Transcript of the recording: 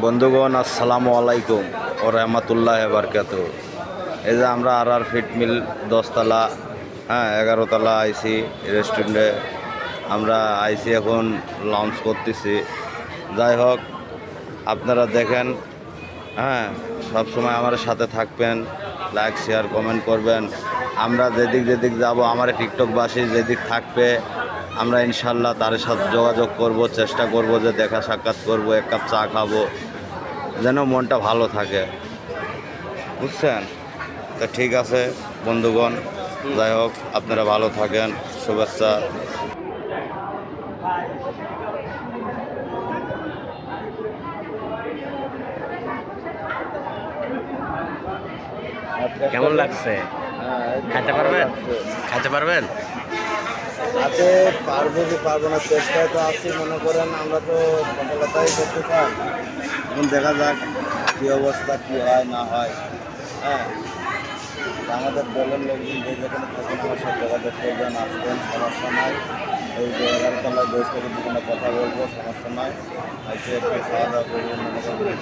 বন্ধুগণ আসসালামু আলাইকুম ও রহমতুল্লাহ বারকাত। এই যে আমরা আর ফিট মিল 10তলা 11তলা আইসি রেস্টুরেন্টে আমরা আইসি এখন লঞ্চ করতেছি। যাই হোক, আপনারা দেখেন, সবসময় আমার সাথে থাকবেন, লাইক শেয়ার কমেন্ট করবেন। আমরা যেদিক যাব, আমার টিকটকবাসী যেদিক থাকবে, আমরা ইনশাল্লাহ তার সাথে যোগাযোগ করব, চেষ্টা করব যে দেখা সাক্ষাৎ করব, এক কাপ চা খাবো, যেন মনটা ভালো থাকে, বুঝছেন? তো ঠিক আছে বন্ধুগণ, যাই হোক আপনারা ভালো থাকেন, শুভেচ্ছা। কেমন লাগছে? খাইতে পারবেন? খাইতে পারবেন? হাতে পারবো কি পারবো না, চেষ্টায় তো আছি। মনে করেন আমরা তো সফলতাই করতে চাই। এখন দেখা যাক কী অবস্থা, কী হয় না হয়। আমাদের দলের লোকজন যে যেখানে থাকেন আমার সাথে যোগাযোগ করবেন, আসবেন, সমস্যা নাই। এই যে 11তলায় বসে বিভিন্ন কথা বলবো, সমস্যা নাই। এসে একটু খাওয়া দাওয়া করবেন, মনে করেন